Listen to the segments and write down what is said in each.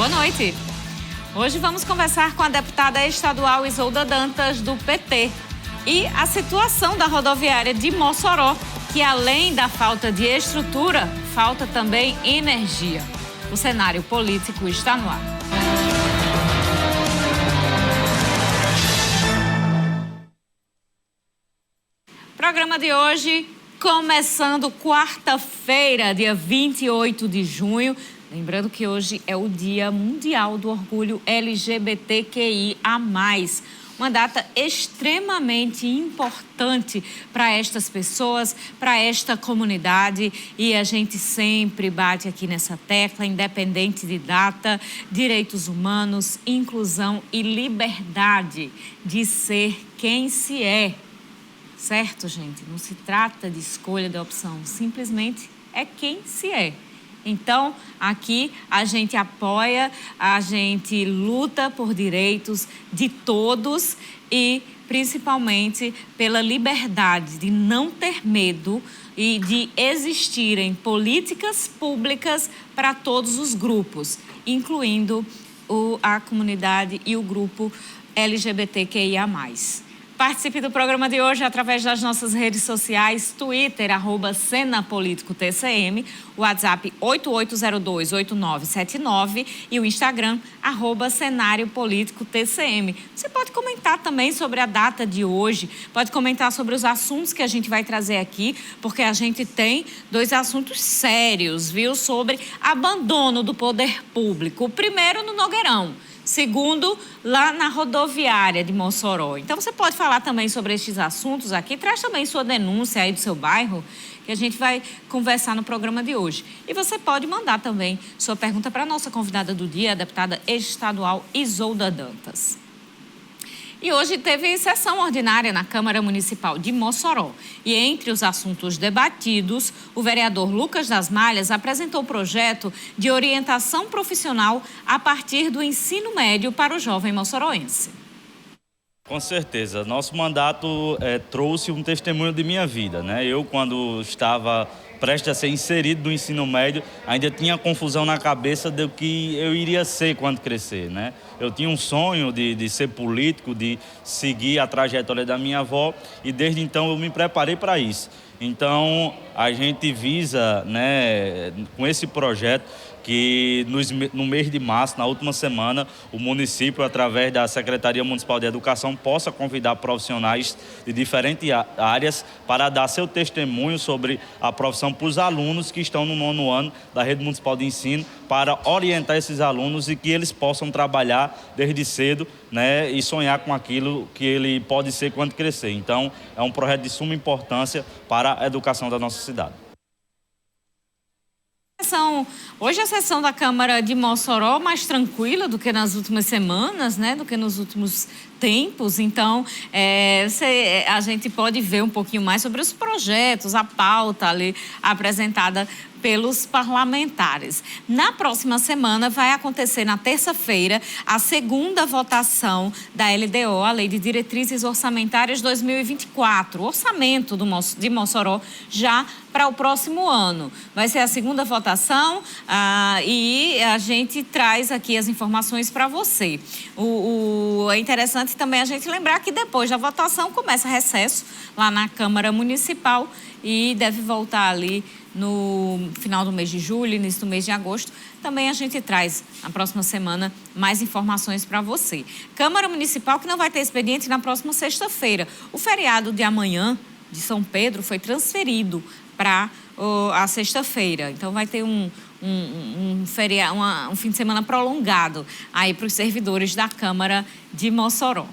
Boa noite. Hoje vamos conversar com a deputada estadual Isolda Dantas, do PT. E a situação da rodoviária de Mossoró, que além da falta de estrutura, falta também energia. O cenário político está no ar. Programa de hoje, começando quarta-feira, dia 28 de junho. Lembrando que hoje é o Dia Mundial do Orgulho LGBTQIA+. Uma data extremamente importante para estas pessoas, para esta comunidade. E a gente sempre bate aqui nessa tecla, independente de data, direitos humanos, inclusão e liberdade de ser quem se é. Certo, gente? Não se trata de escolha de opção, simplesmente é quem se é. Então, aqui a gente apoia, a gente luta por direitos de todos e principalmente pela liberdade de não ter medo e de existirem políticas públicas para todos os grupos, incluindo a comunidade e o grupo LGBTQIA+. Participe do programa de hoje através das nossas redes sociais, Twitter, @CenaPolíticoTCM, WhatsApp 88028979 e o Instagram, @CenárioPolíticoTCM. Você pode comentar também sobre a data de hoje, pode comentar sobre os assuntos que a gente vai trazer aqui, porque a gente tem dois assuntos sérios, viu? Sobre abandono do poder público. O primeiro no Nogueirão. Segundo, lá na rodoviária de Mossoró. Então, você pode falar também sobre estes assuntos aqui. Traz também sua denúncia aí do seu bairro, que a gente vai conversar no programa de hoje. E você pode mandar também sua pergunta para a nossa convidada do dia, a deputada estadual Isolda Dantas. E hoje teve sessão ordinária na Câmara Municipal de Mossoró. E entre os assuntos debatidos, o vereador Lucas das Malhas apresentou o projeto de orientação profissional a partir do ensino médio para o jovem moçoroense. Com certeza. Nosso mandato trouxe um testemunho de minha vida, né? Eu, quando estava prestes a ser inserido no ensino médio, ainda tinha confusão na cabeça do que eu iria ser quando crescer, né? Eu tinha um sonho de ser político, de seguir a trajetória da minha avó e desde então eu me preparei para isso. Então, a gente visa, né, com esse projeto, que no mês de março, na última semana, o município, através da Secretaria Municipal de Educação, possa convidar profissionais de diferentes áreas para dar seu testemunho sobre a profissão para os alunos que estão no 9º ano da Rede Municipal de Ensino, para orientar esses alunos e que eles possam trabalhar desde cedo, né, e sonhar com aquilo que ele pode ser quando crescer. Então, é um projeto de suma importância para a educação da nossa cidade. Hoje a sessão da Câmara de Mossoró mais tranquila do que nas últimas semanas, né? Do que nos últimos tempos. Então, a gente pode ver um pouquinho mais sobre os projetos, a pauta ali apresentada pelos parlamentares. Na próxima semana vai acontecer, na terça-feira, a segunda votação da LDO, a Lei de Diretrizes Orçamentárias 2024, o orçamento de Mossoró já para o próximo ano. Vai ser a segunda votação e a gente traz aqui as informações para você. É interessante também a gente lembrar que depois da votação começa recesso lá na Câmara Municipal e deve voltar ali no final do mês de julho, início do mês de agosto. Também a gente traz, na próxima semana, mais informações para você. Câmara Municipal que não vai ter expediente na próxima sexta-feira. O feriado de amanhã, de São Pedro, foi transferido para a sexta-feira. Então, vai ter um fim de semana prolongado aí para os servidores da Câmara de Mossoró.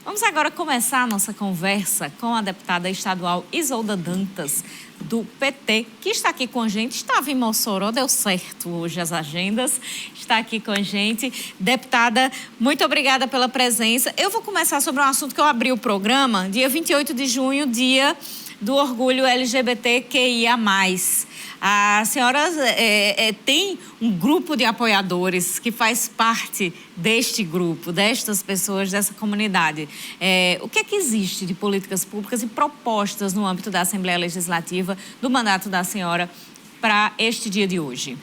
Vamos agora começar a nossa conversa com a deputada estadual Isolda Dantas, do PT, que está aqui com a gente. Estava em Mossoró, deu certo hoje as agendas, está aqui com a gente. Deputada, muito obrigada pela presença. Eu vou começar sobre um assunto que eu abri o programa, dia 28 de junho, dia do orgulho LGBTQIA+. A senhora tem um grupo de apoiadores que faz parte deste grupo, destas pessoas, dessa comunidade. O que é que existe de políticas públicas e propostas no âmbito da Assembleia Legislativa, do mandato da senhora, para este dia de hoje?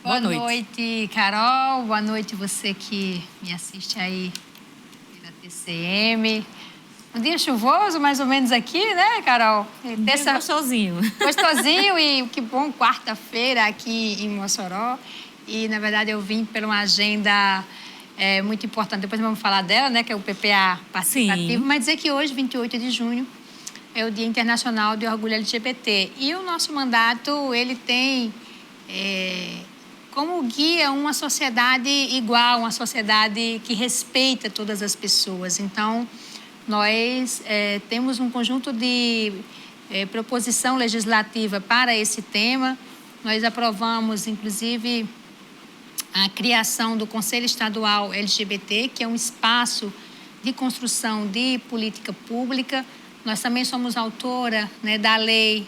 Boa noite. Boa noite, Carol. Boa noite você que me assiste aí pela TCM. Um dia chuvoso, mais ou menos aqui, né, Carol? Gostosinho. Gostosinho e que bom, quarta-feira aqui em Mossoró. E, na verdade, eu vim por uma agenda muito importante. Depois vamos falar dela, né, que é o PPA participativo. Sim. Mas dizer que hoje, 28 de junho, é o Dia Internacional do Orgulho LGBT. E o nosso mandato, ele tem como guia uma sociedade igual, uma sociedade que respeita todas as pessoas. Então, nós temos um conjunto de proposição legislativa para esse tema. Nós aprovamos, inclusive, a criação do Conselho Estadual LGBT, que é um espaço de construção de política pública. Nós também somos autora, né, da lei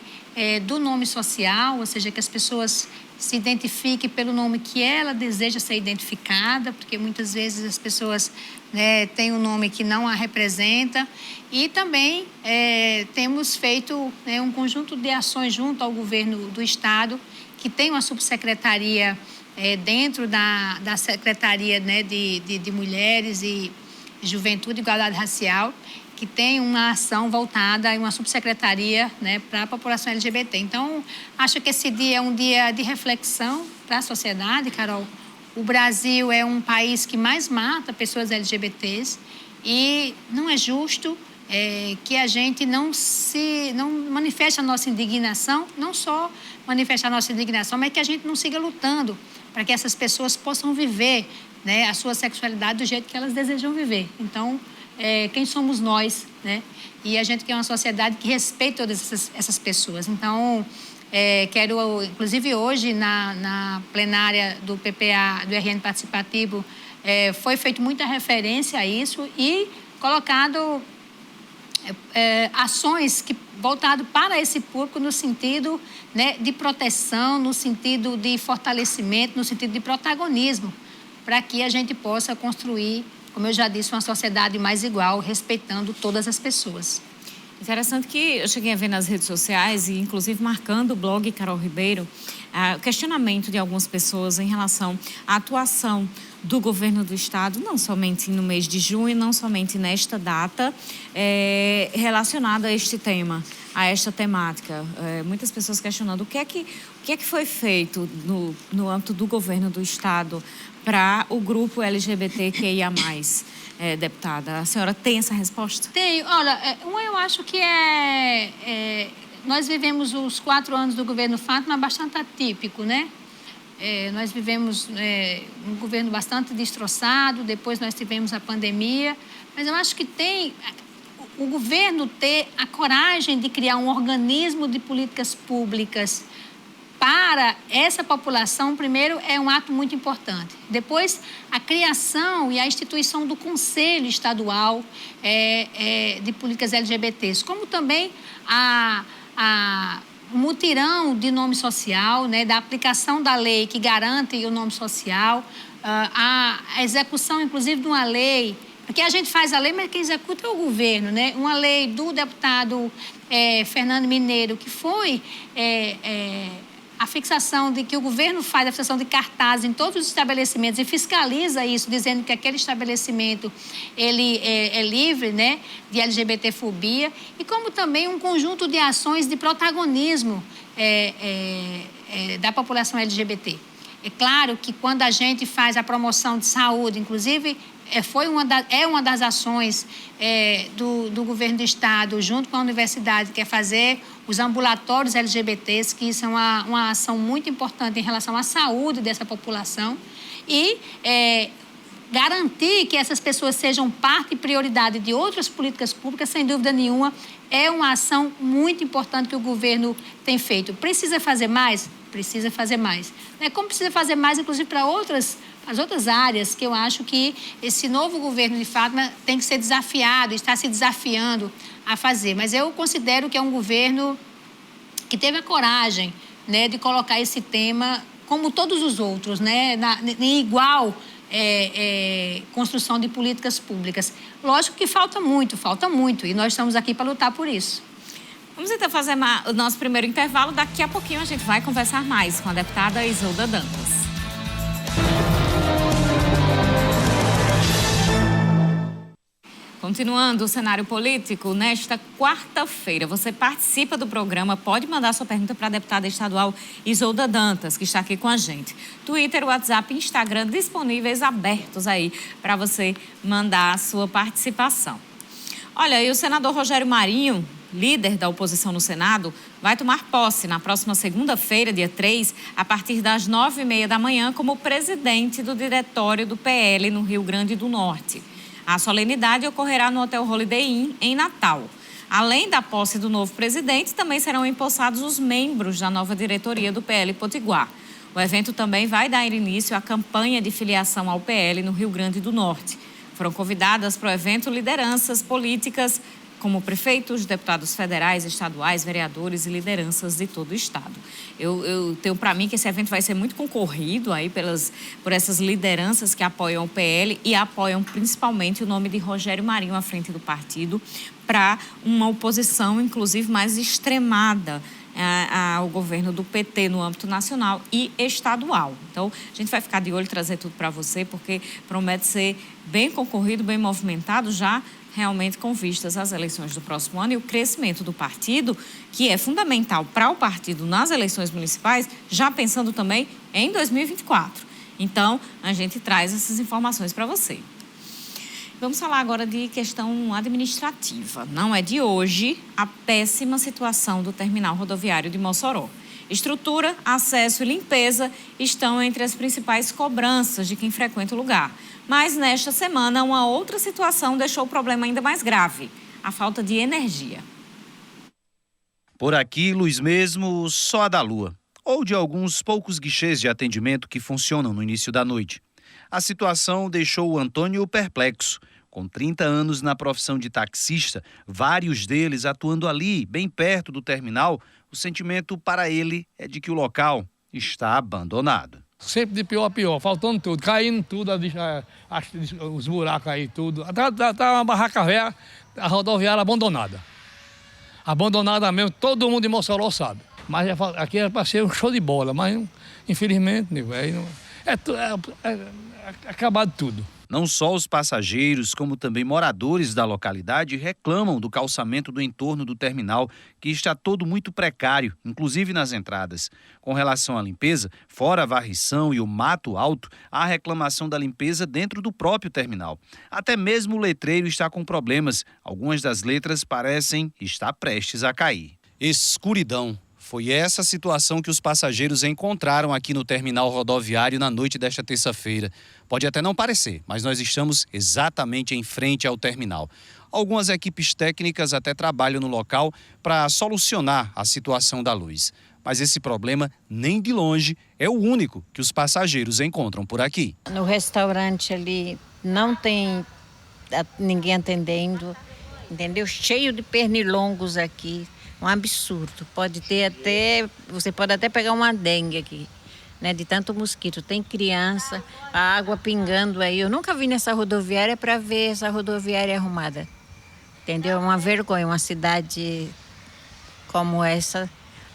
do nome social, ou seja, que as pessoas se identifiquem pelo nome que ela deseja ser identificada, porque muitas vezes as pessoas têm um nome que não a representa. E também temos feito um conjunto de ações junto ao governo do Estado, que tem uma subsecretaria dentro da Secretaria de Mulheres e Juventude e Igualdade Racial, que tem uma ação voltada, uma subsecretaria para a população LGBT. Então, acho que esse dia é um dia de reflexão para a sociedade, Carol. O Brasil é um país que mais mata pessoas LGBTs e não é justo que a gente não manifeste a nossa indignação, não só manifestar a nossa indignação, mas que a gente não siga lutando para que essas pessoas possam viver a sua sexualidade do jeito que elas desejam viver. Então, quem somos nós, né? E a gente quer uma sociedade que respeite todas essas pessoas. Então, quero, inclusive hoje, na plenária do PPA, do RN Participativo, foi feita muita referência a isso e colocado ações voltadas para esse público no sentido de proteção, no sentido de fortalecimento, no sentido de protagonismo, para que a gente possa construir, como eu já disse, uma sociedade mais igual, respeitando todas as pessoas. Interessante que eu cheguei a ver nas redes sociais, e inclusive marcando o blog Carol Ribeiro, o questionamento de algumas pessoas em relação à atuação do governo do Estado, não somente no mês de junho, não somente nesta data, relacionada a este tema, a esta temática. Muitas pessoas questionando o que é que foi feito no âmbito do governo do Estado para o grupo LGBTQIA+. Deputada, a senhora tem essa resposta? Tenho. Olha, eu acho que nós vivemos os 4 anos do governo Fátima bastante atípico, né? Nós vivemos um governo bastante destroçado, depois nós tivemos a pandemia, mas eu acho que o governo ter a coragem de criar um organismo de políticas públicas para essa população, primeiro, é um ato muito importante. Depois, a criação e a instituição do Conselho Estadual de Políticas LGBTs, como também o mutirão de nome social, da aplicação da lei que garante o nome social, a execução, inclusive, de uma lei, porque a gente faz a lei, mas quem executa é o governo, né? Uma lei do deputado Fernando Mineiro, que foi a fixação de que o governo faz a fixação de cartazes em todos os estabelecimentos e fiscaliza isso, dizendo que aquele estabelecimento ele é livre, de LGBTfobia, e como também um conjunto de ações de protagonismo da população LGBT. É claro que quando a gente faz a promoção de saúde, inclusive uma das ações do governo do Estado, junto com a universidade, que é fazer os ambulatórios LGBTs, que isso é uma ação muito importante em relação à saúde dessa população, e garantir que essas pessoas sejam parte e prioridade de outras políticas públicas, sem dúvida nenhuma, é uma ação muito importante que o governo tem feito. Precisa fazer mais? Precisa fazer mais. Como precisa fazer mais, inclusive, para as outras áreas, que eu acho que esse novo governo de Fátima tem que ser desafiado, está se desafiando a fazer. Mas eu considero que é um governo que teve a coragem, de colocar esse tema, como todos os outros, em igual construção de políticas públicas. Lógico que falta muito, e nós estamos aqui para lutar por isso. Vamos então fazer o nosso primeiro intervalo. Daqui a pouquinho a gente vai conversar mais com a deputada Isolda Dantas. Continuando o cenário político, nesta quarta-feira, você participa do programa, pode mandar sua pergunta para a deputada estadual Isolda Dantas, que está aqui com a gente. Twitter, WhatsApp e Instagram disponíveis, abertos aí para você mandar a sua participação. Olha, e o senador Rogério Marinho, líder da oposição no Senado, vai tomar posse na próxima segunda-feira, dia 3, a partir das 9h30 da manhã, como presidente do diretório do PL no Rio Grande do Norte. A solenidade ocorrerá no Hotel Holiday Inn, em Natal. Além da posse do novo presidente, também serão empossados os membros da nova diretoria do PL Potiguar. O evento também vai dar início à campanha de filiação ao PL no Rio Grande do Norte. Foram convidadas para o evento lideranças políticas, como prefeitos, deputados federais, estaduais, vereadores e lideranças de todo o estado. Eu tenho para mim que esse evento vai ser muito concorrido aí por essas lideranças que apoiam o PL e apoiam principalmente o nome de Rogério Marinho à frente do partido para uma oposição, inclusive, mais extremada ao governo do PT no âmbito nacional e estadual. Então, a gente vai ficar de olho, trazer tudo para você, porque promete ser bem concorrido, bem movimentado, já realmente com vistas às eleições do próximo ano e o crescimento do partido, que é fundamental para o partido nas eleições municipais, já pensando também em 2024. Então, a gente traz essas informações para você. Vamos falar agora de questão administrativa. Não é de hoje a péssima situação do terminal rodoviário de Mossoró. Estrutura, acesso e limpeza estão entre as principais cobranças de quem frequenta o lugar. Mas, nesta semana, uma outra situação deixou o problema ainda mais grave: a falta de energia. Por aqui, luz mesmo só a da lua, ou de alguns poucos guichês de atendimento que funcionam no início da noite. A situação deixou o Antônio perplexo. Com 30 anos na profissão de taxista, vários deles atuando ali, bem perto do terminal, o sentimento para ele é de que o local está abandonado. Sempre de pior a pior, faltando tudo, caindo tudo, os buracos aí, tudo. Tá uma barraca velha, a rodoviária abandonada. Abandonada mesmo, todo mundo de Mossoró sabe. Mas aqui era para ser um show de bola, mas infelizmente é acabado tudo. Não só os passageiros, como também moradores da localidade reclamam do calçamento do entorno do terminal, que está todo muito precário, inclusive nas entradas. Com relação à limpeza, fora a varrição e o mato alto, há reclamação da limpeza dentro do próprio terminal. Até mesmo o letreiro está com problemas. Algumas das letras parecem estar prestes a cair. Escuridão. Foi essa situação que os passageiros encontraram aqui no terminal rodoviário na noite desta terça-feira. Pode até não parecer, mas nós estamos exatamente em frente ao terminal. Algumas equipes técnicas até trabalham no local para solucionar a situação da luz. Mas esse problema, nem de longe, é o único que os passageiros encontram por aqui. No restaurante ali não tem ninguém atendendo, entendeu? Cheio de pernilongos aqui. Um absurdo. Você pode até pegar uma dengue aqui, né? De tanto mosquito. Tem criança, a água pingando aí. Eu nunca vim nessa rodoviária para ver essa rodoviária arrumada. Entendeu? É uma vergonha. Uma cidade como essa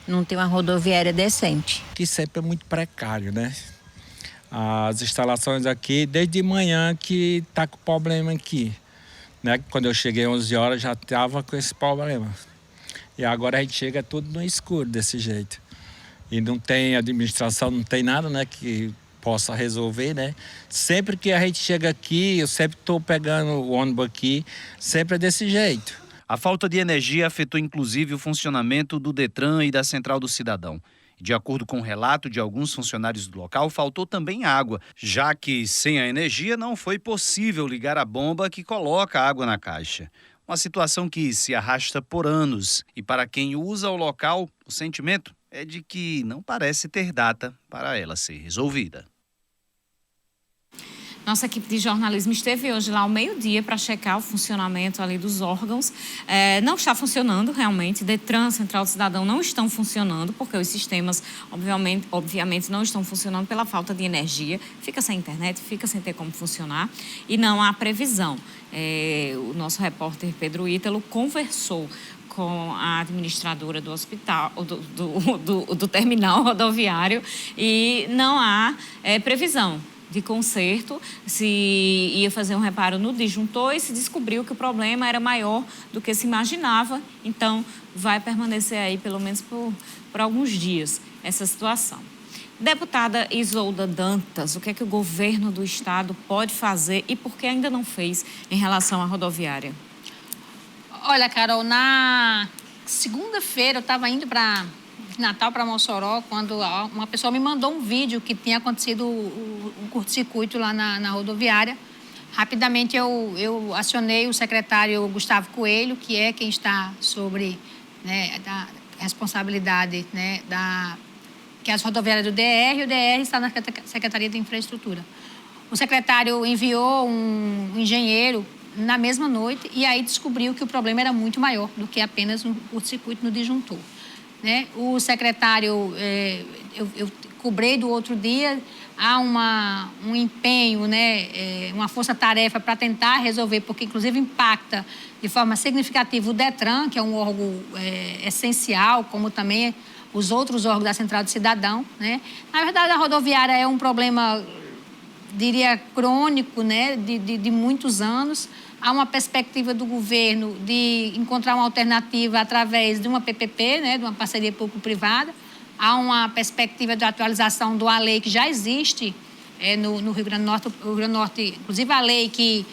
não tem uma rodoviária decente. Que sempre é muito precário, né? As instalações aqui, desde manhã que tá com problema aqui, né? Quando eu cheguei 11 horas já estava com esse problema. E agora a gente chega tudo no escuro desse jeito. E não tem administração, não tem nada, né, que possa resolver, né? Sempre que a gente chega aqui, eu sempre estou pegando o ônibus aqui, sempre é desse jeito. A falta de energia afetou inclusive o funcionamento do Detran e da Central do Cidadão. De acordo com o relato de alguns funcionários do local, faltou também água, já que sem a energia não foi possível ligar a bomba que coloca a água na caixa. Uma situação que se arrasta por anos e para quem usa o local, o sentimento é de que não parece ter data para ela ser resolvida. Nossa equipe de jornalismo esteve hoje lá ao meio-dia para checar o funcionamento ali dos órgãos. Não está funcionando realmente. Detran, Central do Cidadão não estão funcionando, porque os sistemas, obviamente, não estão funcionando pela falta de energia. Fica sem internet, fica sem ter como funcionar e não há previsão. O nosso repórter Pedro Ítalo conversou com a administradora do hospital, do terminal rodoviário, e não há previsão de conserto, se ia fazer um reparo no disjuntor e se descobriu que o problema era maior do que se imaginava. Então, vai permanecer aí pelo menos por alguns dias essa situação. Deputada Isolda Dantas, o que é que o governo do estado pode fazer e por que ainda não fez em relação à rodoviária? Olha, Carol, na segunda-feira eu estava indo para Natal, para Mossoró, quando uma pessoa me mandou um vídeo que tinha acontecido um curto-circuito lá na rodoviária. Rapidamente eu acionei o secretário Gustavo Coelho, que é quem está sobre, né, da responsabilidade, né, que é as rodoviárias do DR, e o DR está na Secretaria de Infraestrutura. O secretário enviou um engenheiro na mesma noite e aí descobriu que o problema era muito maior do que apenas um curto-circuito no disjuntor. Né? O secretário, eu cobrei do outro dia, há um empenho, né? Uma força-tarefa para tentar resolver, porque inclusive impacta de forma significativa o DETRAN, que é um órgão essencial, como também os outros órgãos da Central do Cidadão. Né? Na verdade, a rodoviária é um problema, diria, crônico, né? de muitos anos. Há uma perspectiva do governo de encontrar uma alternativa através de uma PPP, né, de uma parceria público-privada. Há uma perspectiva de atualização de uma lei que já existe no Rio Grande do Norte. O Rio Grande do Norte, inclusive a lei que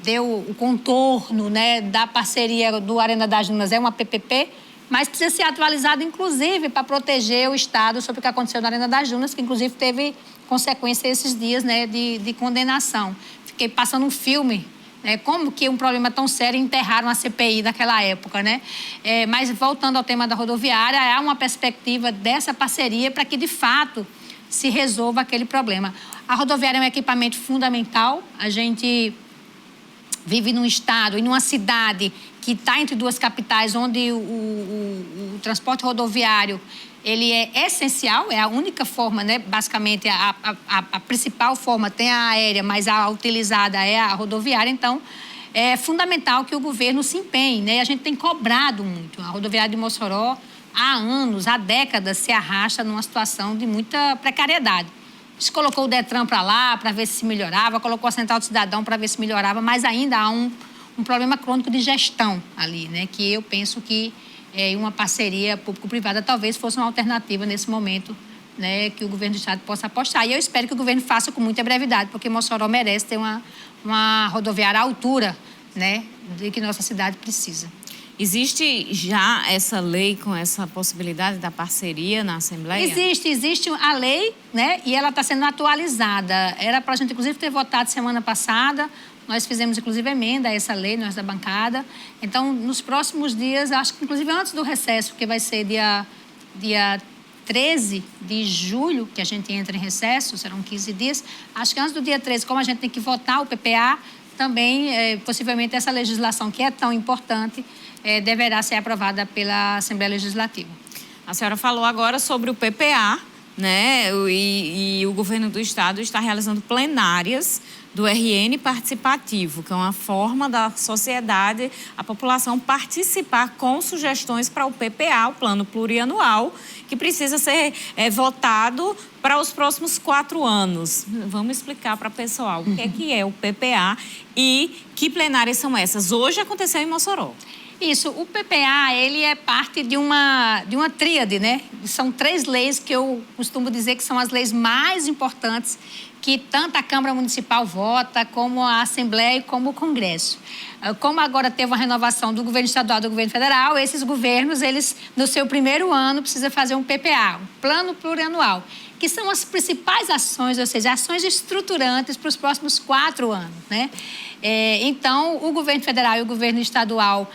deu o contorno, né, da parceria do Arena das Dunas é uma PPP, mas precisa ser atualizada, inclusive, para proteger o Estado sobre o que aconteceu na Arena das Dunas, que inclusive teve consequência esses dias, né, de condenação. Fiquei passando um filme. Como que um problema tão sério enterraram a CPI naquela época, né? Mas, voltando ao tema da rodoviária, há uma perspectiva dessa parceria para que, de fato, se resolva aquele problema. A rodoviária é um equipamento fundamental. A gente vive num estado e numa cidade que está entre duas capitais, onde o transporte rodoviário ele é essencial, é a única forma, né? Basicamente, a principal forma tem a aérea, mas a utilizada é a rodoviária. Então, é fundamental que o governo se empenhe, né? A gente tem cobrado muito. A rodoviária de Mossoró, há anos, há décadas, se arrasta numa situação de muita precariedade. A gente colocou o DETRAN para lá, para ver se melhorava, colocou a Central do Cidadão para ver se melhorava, mas ainda há um problema crônico de gestão ali, né? Que eu penso que uma parceria público-privada talvez fosse uma alternativa nesse momento, né, que o governo do estado possa apostar. E eu espero que o governo faça com muita brevidade, porque Mossoró merece ter uma rodoviária à altura, né, de que nossa cidade precisa. Existe já essa lei com essa possibilidade da parceria na Assembleia? Existe a lei, né, e ela está sendo atualizada. Era para a gente, inclusive, ter votado semana passada. Nós fizemos, inclusive, emenda a essa lei, nós da bancada. Então, nos próximos dias, acho que, inclusive, antes do recesso, que vai ser dia 13 de julho, que a gente entra em recesso, serão 15 dias. Acho que antes do dia 13, como a gente tem que votar o PPA, também, possivelmente, essa legislação, que é tão importante, deverá ser aprovada pela Assembleia Legislativa. A senhora falou agora sobre o PPA, né? E o governo do estado está realizando plenárias do RN participativo, que é uma forma da sociedade, a população participar com sugestões para o PPA, o Plano Plurianual, que precisa ser votado para os próximos 4 anos. Vamos explicar para o pessoal o que é o PPA e que plenárias são essas. Hoje aconteceu em Mossoró. Isso, o PPA, ele é parte de uma tríade, né? São 3 leis que eu costumo dizer que são as leis mais importantes que tanto a Câmara Municipal vota, como a Assembleia e como o Congresso. Como agora teve uma renovação do governo estadual e do governo federal, esses governos, eles, no seu primeiro ano, precisam fazer um PPA, um Plano Plurianual, que são as principais ações, ou seja, ações estruturantes para os próximos 4 anos, né? Então, o governo federal e o governo estadual,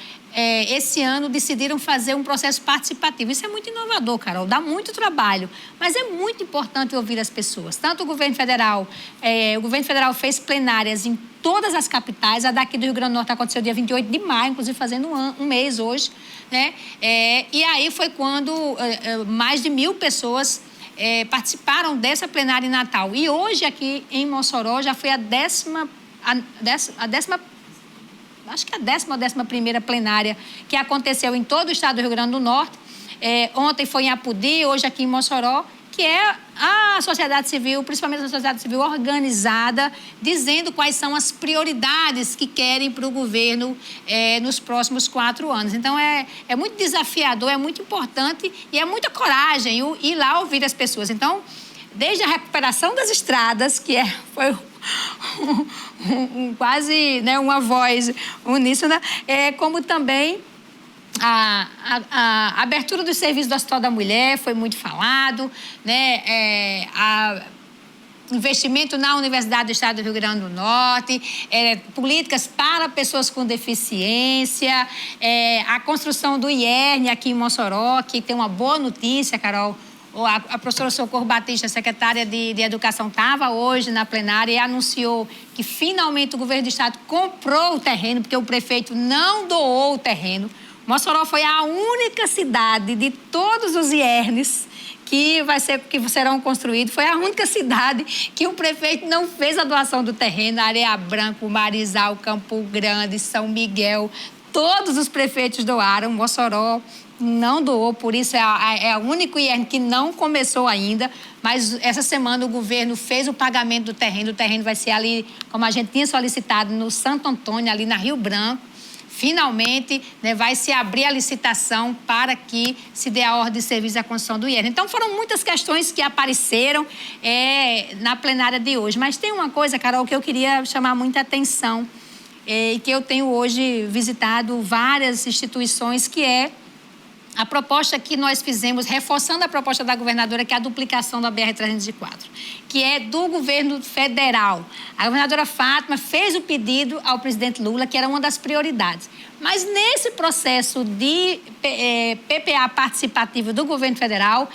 esse ano, decidiram fazer um processo participativo. Isso é muito inovador, Carol, dá muito trabalho, mas é muito importante ouvir as pessoas. Tanto o governo federal fez plenárias em todas as capitais. A daqui do Rio Grande do Norte aconteceu dia 28 de maio, inclusive fazendo um mês hoje, né? E aí foi quando mais de 1.000 pessoas participaram dessa plenária em Natal. E hoje aqui em Mossoró já foi a 10ª ou 11ª plenária que aconteceu em todo o estado do Rio Grande do Norte. Ontem foi em Apodi, hoje aqui em Mossoró, que é a sociedade civil, principalmente a sociedade civil organizada, dizendo quais são as prioridades que querem para o governo nos próximos 4 anos. Então, é muito desafiador, é muito importante e é muita coragem ir lá ouvir as pessoas. Então, desde a recuperação das estradas, que foi quase, né, uma voz uníssona, como também a abertura do serviço do Hospital da Mulher foi muito falado, né? Investimento na Universidade do Estado do Rio Grande do Norte, políticas para pessoas com deficiência, a construção do IERN aqui em Mossoró, que tem uma boa notícia, Carol. A professora Socorro Batista, secretária de Educação, estava hoje na plenária e anunciou que finalmente o governo do estado comprou o terreno, porque o prefeito não doou o terreno. Mossoró foi a única cidade de todos os IERNs que serão construídos. Foi a única cidade que o prefeito não fez a doação do terreno. Areia Branco, Marizal, Campo Grande, São Miguel. Todos os prefeitos doaram. Mossoró não doou, por isso é o único IERN que não começou ainda. Mas essa semana o governo fez o pagamento do terreno. O terreno vai ser ali, como a gente tinha solicitado, no Santo Antônio, ali na Rio Branco. Finalmente, né, vai se abrir a licitação para que se dê a ordem de serviço da construção do IERN. Então, foram muitas questões que apareceram na plenária de hoje. Mas tem uma coisa, Carol, que eu queria chamar muita atenção e que eu tenho hoje visitado várias instituições, que é a proposta que nós fizemos, reforçando a proposta da governadora, que é a duplicação da BR-304, que é do governo federal. A governadora Fátima fez o pedido ao presidente Lula, que era uma das prioridades. Mas nesse processo de PPA participativo do governo federal,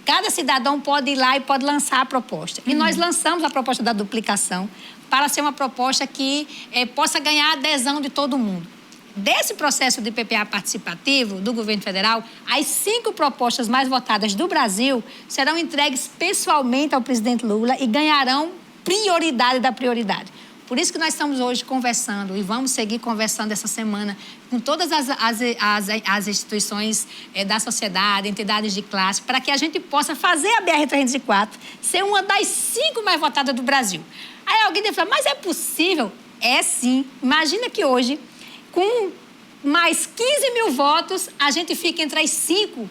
cada cidadão pode ir lá e pode lançar a proposta. E nós lançamos a proposta da duplicação para ser uma proposta que possa ganhar a adesão de todo mundo. Desse processo de PPA participativo do governo federal, as 5 propostas mais votadas do Brasil serão entregues pessoalmente ao presidente Lula e ganharão prioridade da prioridade. Por isso que nós estamos hoje conversando e vamos seguir conversando essa semana com todas as instituições da sociedade, entidades de classe, para que a gente possa fazer a BR-304 ser uma das 5 mais votadas do Brasil. Aí alguém deve falar, mas é possível? É sim. Imagina que hoje, com mais 15 mil votos, a gente fica entre as 5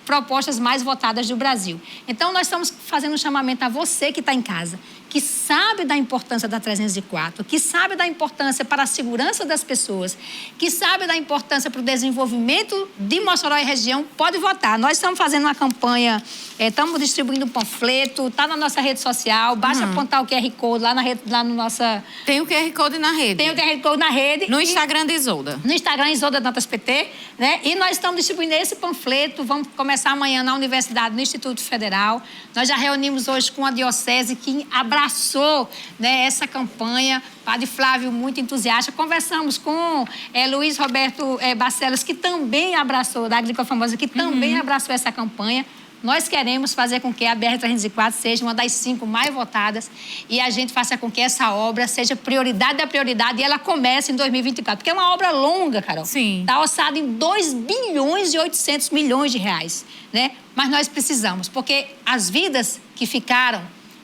propostas mais votadas do Brasil. Então, nós estamos fazendo um chamamento a você que está em casa, que sabe da importância da 304, que sabe da importância para a segurança das pessoas, que sabe da importância para o desenvolvimento de Mossoró e região, pode votar. Nós estamos fazendo uma campanha, estamos distribuindo um panfleto, está na nossa rede social, basta apontar o QR Code lá no nossa... Tem o QR Code na rede. Tem o QR Code na rede. No Instagram de Isolda. No Instagram, Isolda Dantas PT, né? E nós estamos distribuindo esse panfleto, vamos começar amanhã na Universidade, no Instituto Federal. Nós já reunimos hoje com a Diocese, que abraçou, né, essa campanha. Padre Flávio, muito entusiasta. Conversamos com Luiz Roberto Barcelos, que também abraçou, da Agrícola Famosa, que também abraçou essa campanha. Nós queremos fazer com que a BR-304 seja uma das 5 mais votadas e a gente faça com que essa obra seja prioridade da prioridade e ela comece em 2024. Porque é uma obra longa, Carol. Sim. Está orçada em 2 bilhões e 800 milhões de reais, né? Mas nós precisamos, porque as vidas que ficaram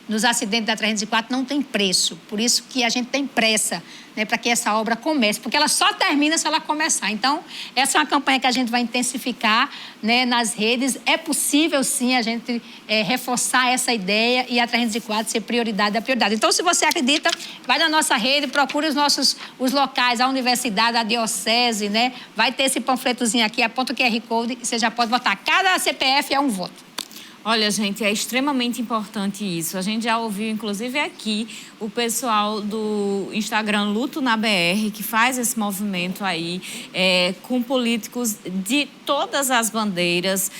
nos acidentes da 304 não tem preço. Por isso que a gente tem pressa, né, para que essa obra comece, porque ela só termina se ela começar. Então, essa é uma campanha que a gente vai intensificar, né, nas redes. É possível, sim, a gente reforçar essa ideia e a 304 ser prioridade da prioridade. Então, se você acredita, vai na nossa rede, procure os locais, a universidade, a diocese, né? Vai ter esse panfletozinho aqui, aponta o QR Code e você já pode votar. Cada CPF é um voto. Olha, gente, é extremamente importante isso. A gente já ouviu, inclusive, aqui, o pessoal do Instagram Luto na BR, que faz esse movimento aí, com políticos de todas as bandeiras,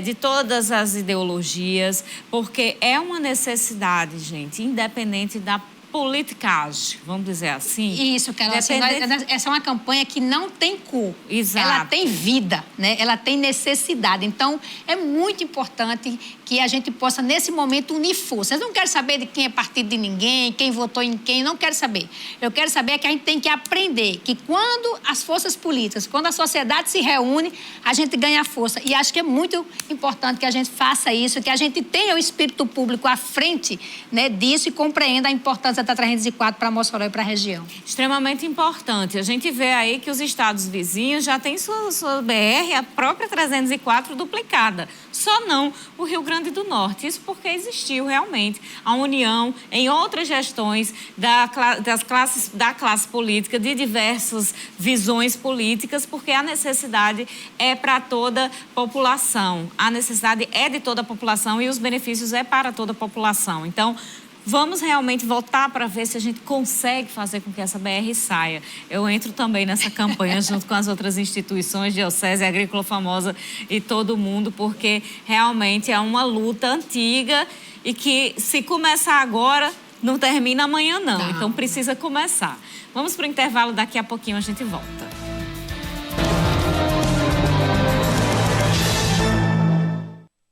de todas as ideologias, porque é uma necessidade, gente, independente da politicagem, vamos dizer assim. Isso, Carol. Assim, essa é uma campanha que não tem cor. Exato. Ela tem vida, né? Ela tem necessidade. Então, é muito importante que a gente possa, nesse momento, unir forças. Eu não quero saber de quem é partido de ninguém, quem votou em quem, não quero saber. Eu quero saber que a gente tem que aprender que quando as forças políticas, quando a sociedade se reúne, a gente ganha força. E acho que é muito importante que a gente faça isso, que a gente tenha o espírito público à frente, né, disso e compreenda a importância da 304 para Mossoró e para a região. Extremamente importante. A gente vê aí que os estados vizinhos já têm sua BR, a própria 304 duplicada. Só não o Rio Grande do Norte. Isso porque existiu realmente a união em outras gestões da classe política, de diversas visões políticas, porque a necessidade é para toda a população. A necessidade é de toda a população e os benefícios é para toda a população. Então, vamos realmente voltar para ver se a gente consegue fazer com que essa BR saia. Eu entro também nessa campanha junto com as outras instituições, Diocese Agrícola Famosa e todo mundo, porque realmente é uma luta antiga e que, se começar agora, não termina amanhã, não. Então, precisa começar. Vamos para o intervalo, daqui a pouquinho a gente volta.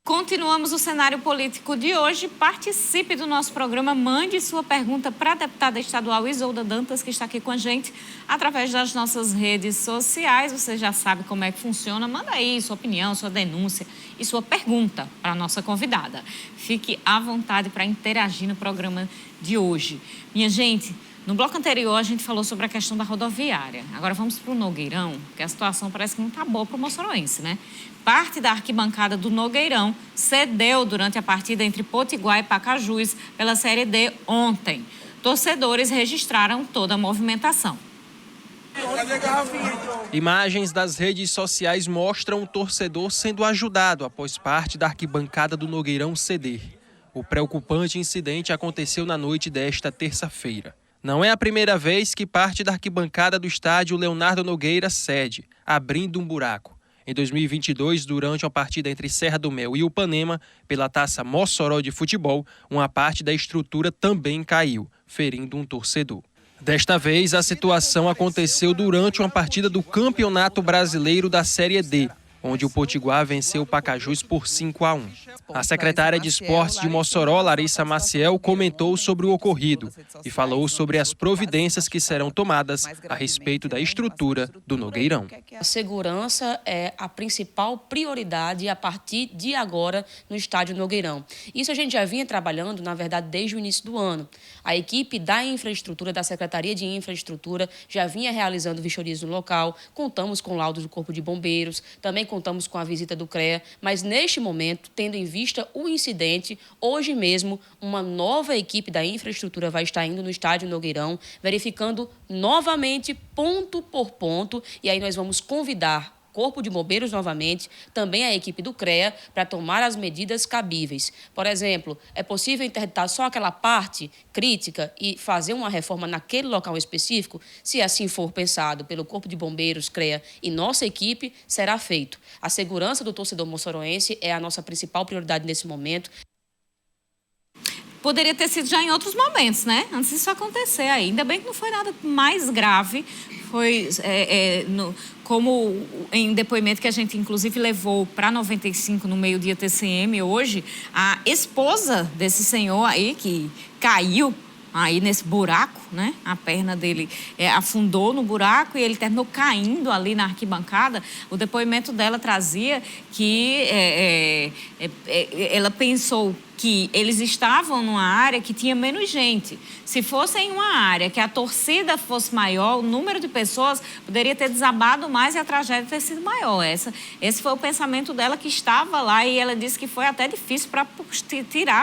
Continuamos o cenário político de hoje. Participe do nosso programa, mande sua pergunta para a deputada estadual Isolda Dantas, que está aqui com a gente, através das nossas redes sociais. Você já sabe como é que funciona. Manda aí sua opinião, sua denúncia e sua pergunta para a nossa convidada. Fique à vontade para interagir no programa de hoje. Minha gente, no bloco anterior a gente falou sobre a questão da rodoviária. Agora vamos para o Nogueirão, porque a situação parece que não está boa para o moçoroense, né? Parte da arquibancada do Nogueirão cedeu durante a partida entre Potiguar e Pacajus pela Série D ontem. Torcedores registraram toda a movimentação. Imagens das redes sociais mostram o torcedor sendo ajudado após parte da arquibancada do Nogueirão ceder. O preocupante incidente aconteceu na noite desta terça-feira. Não é a primeira vez que parte da arquibancada do estádio Leonardo Nogueira cede, abrindo um buraco. Em 2022, durante a partida entre Serra do Mel e Upanema, pela Taça Mossoró de Futebol, uma parte da estrutura também caiu, ferindo um torcedor. Desta vez, a situação aconteceu durante uma partida do Campeonato Brasileiro da Série D, onde o Potiguar venceu o Pacajus por 5-1. A secretária de Esportes de Mossoró, Larissa Maciel, comentou sobre o ocorrido e falou sobre as providências que serão tomadas a respeito da estrutura do Nogueirão. A segurança é a principal prioridade a partir de agora no estádio Nogueirão. Isso a gente já vinha trabalhando, na verdade, desde o início do ano. A equipe da infraestrutura, da Secretaria de Infraestrutura, já vinha realizando vistorias no local, contamos com laudos do Corpo de Bombeiros, também contamos com a visita do CREA, mas neste momento, tendo em vista o incidente, hoje mesmo, uma nova equipe da infraestrutura vai estar indo no estádio Nogueirão, verificando novamente, ponto por ponto, e aí nós vamos convidar Corpo de Bombeiros novamente, também a equipe do CREA, para tomar as medidas cabíveis. Por exemplo, é possível interditar só aquela parte crítica e fazer uma reforma naquele local específico? Se assim for pensado pelo Corpo de Bombeiros, CREA e nossa equipe, será feito. A segurança do torcedor moçoroense é a nossa principal prioridade nesse momento. Poderia ter sido já em outros momentos, né? Antes disso acontecer aí. Ainda bem que não foi nada mais grave. Foi como em depoimento que a gente, inclusive, levou para 95 no meio-dia TCM hoje, a esposa desse senhor aí que caiu aí nesse buraco, né? A perna dele afundou no buraco e ele terminou caindo ali na arquibancada. O depoimento dela trazia que ela pensou que eles estavam numa área que tinha menos gente. Se fosse em uma área que a torcida fosse maior, o número de pessoas poderia ter desabado mais e a tragédia ter sido maior. Esse foi o pensamento dela, que estava lá, e ela disse que foi até difícil para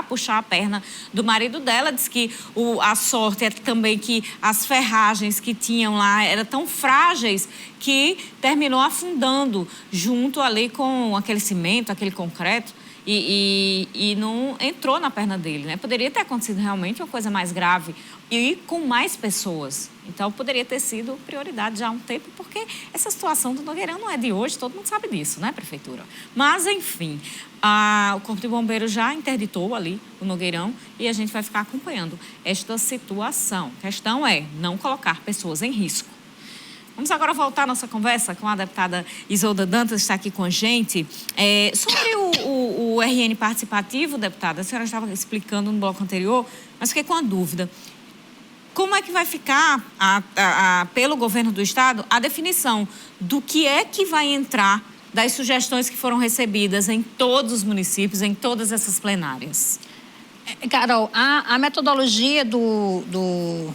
puxar a perna do marido dela. Disse que a sorte é também que as ferragens que tinham lá eram tão frágeis que terminou afundando junto ali com aquele cimento, aquele concreto. e não entrou na perna dele, né? Poderia ter acontecido realmente uma coisa mais grave e com mais pessoas. Então, poderia ter sido prioridade já há um tempo, porque essa situação do Nogueirão não é de hoje, todo mundo sabe disso, né, Prefeitura? Mas, enfim, o Corpo de Bombeiros já interditou ali o Nogueirão e a gente vai ficar acompanhando esta situação. A questão é não colocar pessoas em risco. Vamos agora voltar à nossa conversa com a deputada Isolda Dantas, que está aqui com a gente. Sobre o RN participativo, deputada, a senhora estava explicando no bloco anterior, mas fiquei com a dúvida. Como é que vai ficar, pelo governo do Estado, a definição do que é que vai entrar das sugestões que foram recebidas em todos os municípios, em todas essas plenárias? Carol, a metodologia do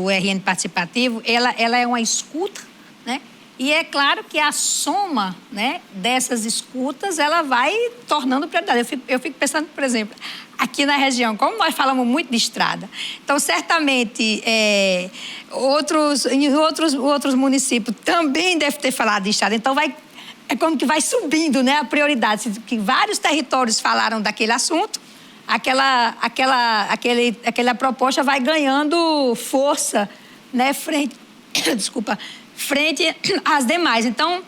RN participativo, ela é uma escuta, né? E é claro que a soma, né, dessas escutas, ela vai tornando prioridade. Eu fico pensando, por exemplo, aqui na região, como nós falamos muito de estrada, então certamente em outros municípios também deve ter falado de estrada, então é como que vai subindo, né, a prioridade, que vários territórios falaram daquele assunto, aquela proposta vai ganhando força, né, frente às demais. Então,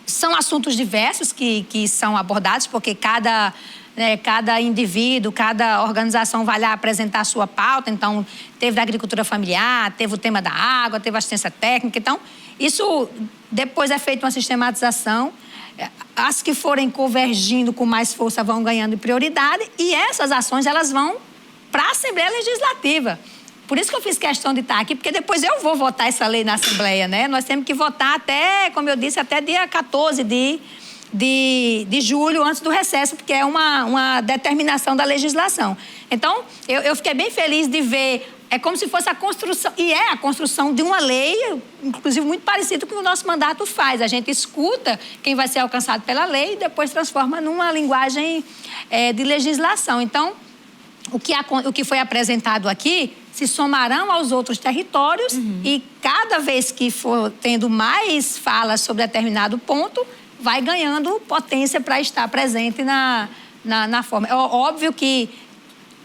são assuntos diversos que são abordados, porque cada indivíduo, cada organização vai lá apresentar a sua pauta. Então, teve da agricultura familiar, teve o tema da água, teve assistência técnica. Então, isso depois é feita uma sistematização. As que forem convergindo com mais força vão ganhando prioridade e essas ações elas vão para a Assembleia Legislativa. Por isso que eu fiz questão de estar aqui, porque depois eu vou votar essa lei na Assembleia, né? Nós temos que votar até, como eu disse, até dia 14 de julho, antes do recesso, porque é uma determinação da legislação. Então, eu fiquei bem feliz de ver, é como se fosse a construção, e é a construção de uma lei, inclusive muito parecido com o que o nosso mandato faz. A gente escuta quem vai ser alcançado pela lei e depois transforma numa linguagem de legislação. Então, o que foi apresentado aqui se somarão aos outros territórios e cada vez que for tendo mais falas sobre determinado ponto, vai ganhando potência para estar presente na forma. É óbvio que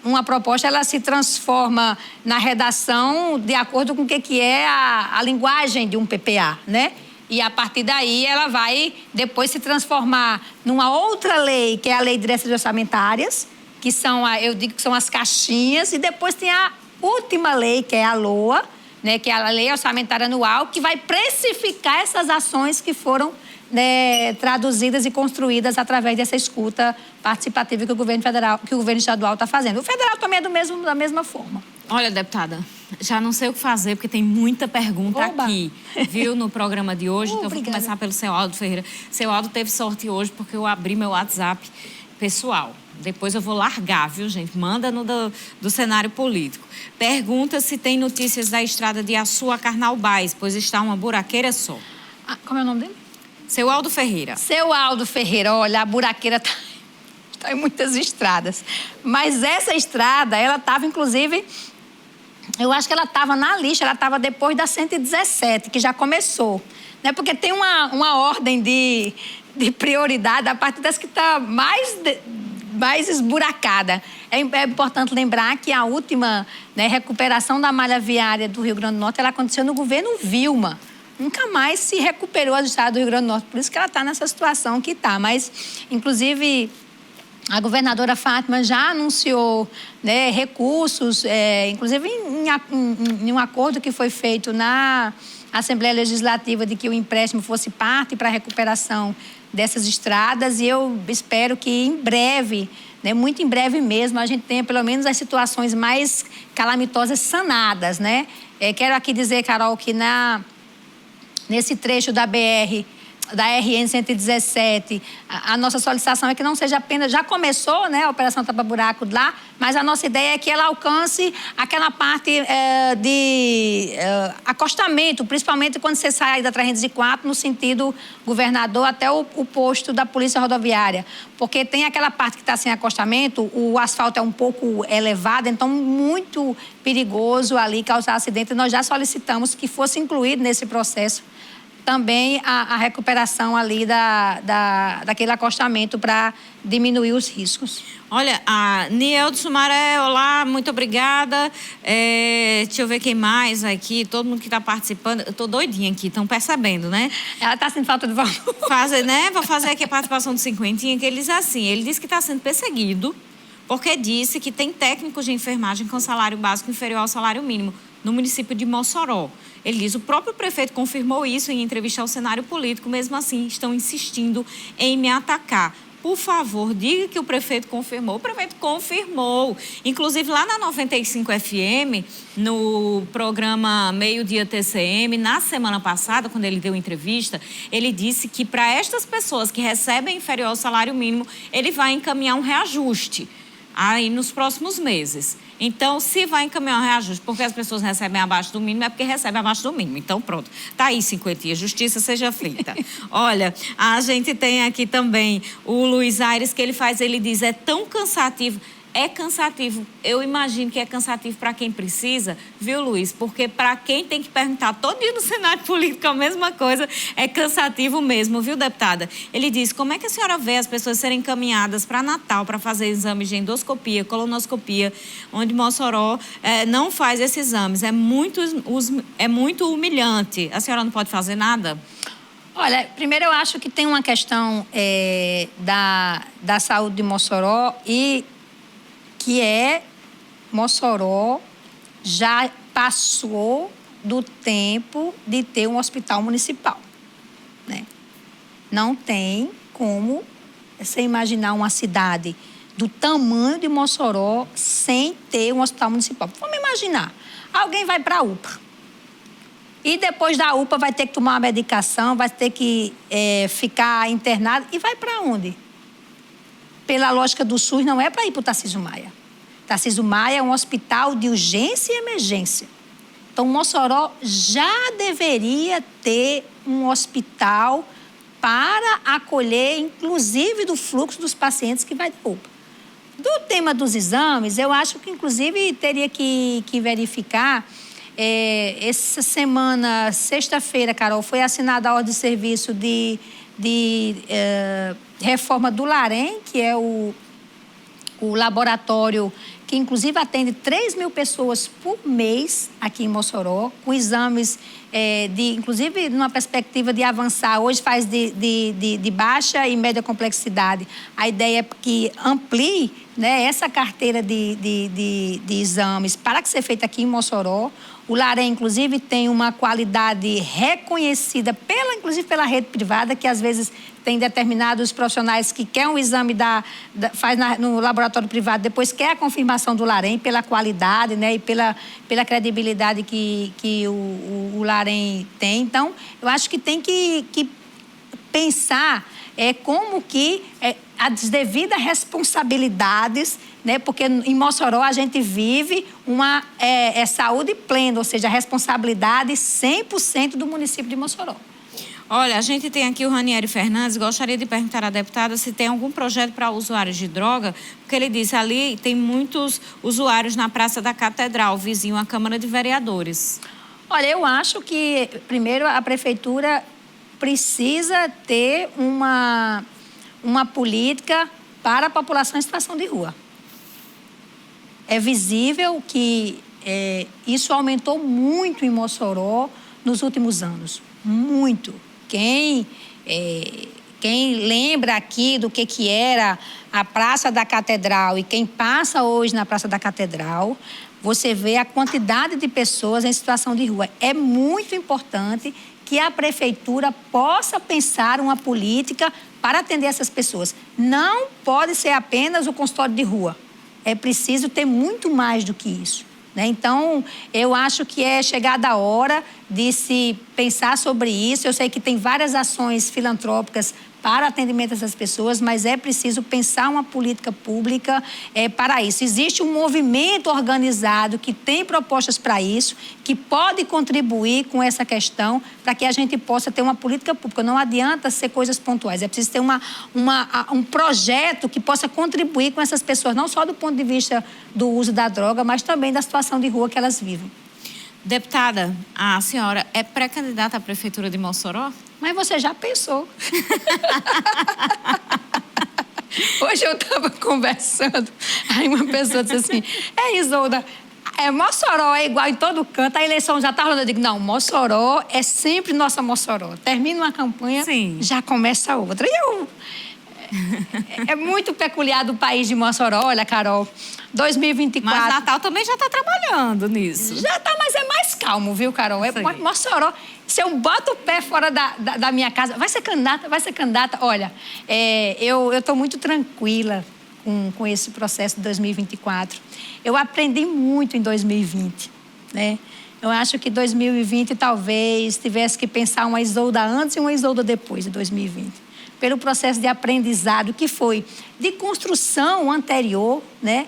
uma proposta ela se transforma na redação de acordo com o que é a linguagem de um PPA, né? E a partir daí ela vai depois se transformar numa outra lei, que é a Lei de Diretrizes Orçamentárias, que são, eu digo que são as caixinhas, e depois tem a última lei, que é a LOA, né, que é a Lei Orçamentária Anual, que vai precificar essas ações que foram, né, traduzidas e construídas através dessa escuta participativa que o governo federal, que o governo estadual está fazendo. O federal também é da mesma forma. Olha, deputada, já não sei o que fazer, porque tem muita pergunta aqui, viu, no programa de hoje. Então, eu vou começar pelo seu Aldo Ferreira. Seu Aldo teve sorte hoje, porque eu abri meu WhatsApp pessoal. Depois eu vou largar, viu, gente? Manda no do cenário político. Pergunta se tem notícias da estrada de Açu a Carnaubais, pois está uma buraqueira só. Como é o nome dele? Seu Aldo Ferreira. Seu Aldo Ferreira, olha, a buraqueira está em muitas estradas. Mas essa estrada, ela estava, inclusive, eu acho que ela estava na lista, ela estava depois da 117, que já começou. Né? Porque tem uma ordem de prioridade a partir das que está mais esburacada. É importante lembrar que a última, né, recuperação da malha viária do Rio Grande do Norte, ela aconteceu no governo Vilma. Nunca mais se recuperou a estrada do Rio Grande do Norte. Por isso que ela está nessa situação que está. Mas, inclusive, a Fátima já anunciou, né, recursos, inclusive em um acordo que foi feito na Assembleia Legislativa de que o empréstimo fosse parte para a recuperação dessas estradas, e eu espero que em breve, né, muito em breve mesmo, a gente tenha pelo menos as situações mais calamitosas sanadas, né? Quero aqui dizer, Carol, que nesse trecho da RN 117, a nossa solicitação é que não seja apenas... Já começou, né, a Operação Tapa Buraco lá, mas a nossa ideia é que ela alcance aquela parte de acostamento, principalmente quando você sai da 304 no sentido governador até o posto da Polícia Rodoviária. Porque tem aquela parte que está sem acostamento, o asfalto é um pouco elevado, então muito perigoso ali causar acidente. Nós já solicitamos que fosse incluído nesse processo também a recuperação ali daquele acostamento para diminuir os riscos. Olha, a Nieldo Sumaré, olá, muito obrigada. Deixa eu ver quem mais aqui, todo mundo que está participando. Eu estou doidinha aqui, estão percebendo, né? Ela está sentindo falta de valor. Vou fazer aqui a participação do Cinquentinha, que ele diz assim, ele disse que está sendo perseguido porque disse que tem técnicos de enfermagem com salário básico inferior ao salário mínimo no município de Mossoró. Ele diz, o próprio prefeito confirmou isso em entrevista ao cenário político, mesmo assim estão insistindo em me atacar. Por favor, diga que o prefeito confirmou. O prefeito confirmou. Inclusive, lá na 95 FM, no programa Meio Dia TCM, na semana passada, quando ele deu entrevista, ele disse que para estas pessoas que recebem inferior ao salário mínimo, ele vai encaminhar um reajuste aí nos próximos meses. Então, se vai encaminhar um reajuste porque as pessoas recebem abaixo do mínimo, é porque recebem abaixo do mínimo. Então, pronto. Tá aí, Cinquentinha. Justiça seja feita. Olha, a gente tem aqui também o Luiz Aires, que ele diz, é tão cansativo. É cansativo. Eu imagino que é cansativo para quem precisa, viu, Luiz? Porque para quem tem que perguntar todo dia no cenário político a mesma coisa, é cansativo mesmo, viu, deputada? Ele diz, como é que a senhora vê as pessoas serem encaminhadas para Natal para fazer exames de endoscopia, colonoscopia, onde Mossoró não faz esses exames? É muito humilhante. A senhora não pode fazer nada? Olha, primeiro eu acho que tem uma questão da saúde de Mossoró e que Mossoró já passou do tempo de ter um hospital municipal, né? Não tem como você imaginar uma cidade do tamanho de Mossoró sem ter um hospital municipal. Vamos imaginar, alguém vai para a UPA e depois da UPA vai ter que tomar uma medicação, vai ter que ficar internado e vai para onde? Pela lógica do SUS, não é para ir para o Tarcísio Maia. Tarcísio Maia é um hospital de urgência e emergência. Então, Mossoró já deveria ter um hospital para acolher, inclusive, do fluxo dos pacientes que vai da UPA. Do tema dos exames, eu acho que, inclusive, teria que verificar. Essa semana, sexta-feira, Carol, foi assinada a ordem de serviço de reforma do LAREM, que é o laboratório que, inclusive, atende 3.000 pessoas por mês aqui em Mossoró, com exames, inclusive, numa perspectiva de avançar. Hoje faz de baixa e média complexidade. A ideia é que amplie, né, essa carteira de exames para que seja feita aqui em Mossoró. O LAREM, inclusive, tem uma qualidade reconhecida, inclusive pela rede privada, que às vezes tem determinados profissionais que quer um exame faz no laboratório privado, depois quer a confirmação do LAREM pela qualidade, né, e pela credibilidade que o LAREM tem. Então, eu acho que tem que pensar como que as devidas responsabilidades, né, porque em Mossoró a gente vive uma saúde plena, ou seja, a responsabilidade 100% do município de Mossoró. Olha, a gente tem aqui o Ranieri Fernandes, gostaria de perguntar à deputada se tem algum projeto para usuários de droga, porque ele disse ali tem muitos usuários na Praça da Catedral, vizinho à Câmara de Vereadores. Olha, eu acho que, primeiro, a Prefeitura precisa ter uma política para a população em situação de rua. É visível que isso aumentou muito em Mossoró nos últimos anos, muito. Quem lembra aqui do que era a Praça da Catedral e quem passa hoje na Praça da Catedral, você vê a quantidade de pessoas em situação de rua. É muito importante que a Prefeitura possa pensar uma política para atender essas pessoas. Não pode ser apenas o consultório de rua. É preciso ter muito mais do que isso, né? Então, eu acho que é chegada a hora de se pensar sobre isso. Eu sei que tem várias ações filantrópicas para atendimento dessas pessoas, mas é preciso pensar uma política pública para isso. Existe um movimento organizado que tem propostas para isso, que pode contribuir com essa questão para que a gente possa ter uma política pública. Não adianta ser coisas pontuais, é preciso ter um projeto que possa contribuir com essas pessoas, não só do ponto de vista do uso da droga, mas também da situação de rua que elas vivem. Deputada, a senhora é pré-candidata à Prefeitura de Mossoró? Mas você já pensou. Hoje eu estava conversando, aí uma pessoa disse assim, Isolda, Mossoró é igual em todo canto, a eleição já está rolando. Eu digo, não, Mossoró é sempre nossa Mossoró. Termina uma campanha, Sim. Já começa outra. É muito peculiar do país de Mossoró, olha, Carol, 2024... Mas Natal também já está trabalhando nisso. Já está, mas é mais calmo, viu, Carol? Mossoró, se eu boto o pé fora da minha casa, vai ser candidata. Olha, eu estou muito tranquila com esse processo de 2024. Eu aprendi muito em 2020, né? Eu acho que 2020 talvez tivesse que pensar uma Isolda antes e uma Isolda depois de 2020. Pelo processo de aprendizado que foi de construção anterior, né,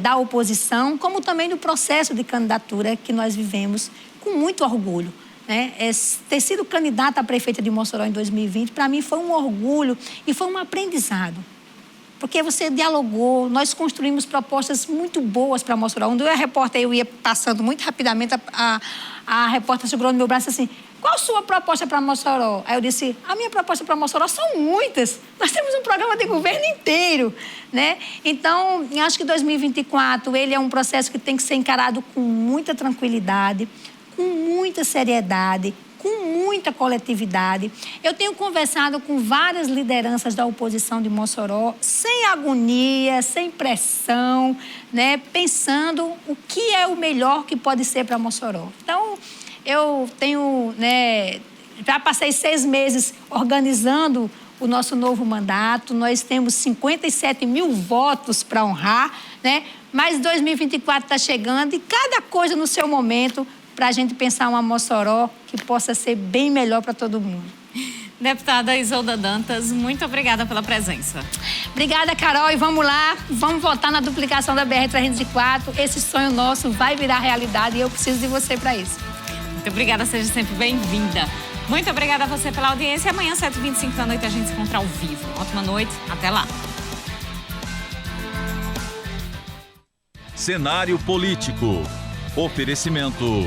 da oposição, como também do processo de candidatura que nós vivemos com muito orgulho. Né? Ter sido candidata a prefeita de Mossoró em 2020, para mim foi um orgulho e foi um aprendizado. Porque você dialogou, nós construímos propostas muito boas para Mossoró. Quando eu ia passando muito rapidamente, a repórter segurou no meu braço assim, qual a sua proposta para Mossoró? Aí eu disse, a minha proposta para Mossoró são muitas. Nós temos um programa de governo inteiro, né? Então, eu acho que 2024, ele é um processo que tem que ser encarado com muita tranquilidade, com muita seriedade, com muita coletividade. Eu tenho conversado com várias lideranças da oposição de Mossoró, sem agonia, sem pressão, né? Pensando o que é o melhor que pode ser para Mossoró. Então, eu tenho, né, já passei 6 meses organizando o nosso novo mandato, nós temos 57 mil votos para honrar, né? Mas 2024 está chegando e cada coisa no seu momento para a gente pensar uma Mossoró que possa ser bem melhor para todo mundo. Deputada Isolda Dantas, muito obrigada pela presença. Obrigada, Carol, e vamos lá, vamos votar na duplicação da BR-304. Esse sonho nosso vai virar realidade e eu preciso de você para isso. Muito obrigada, seja sempre bem-vinda. Muito obrigada a você pela audiência. Amanhã, 7h25 da noite, a gente se encontra ao vivo. Ótima noite, até lá. Cenário político. Oferecimento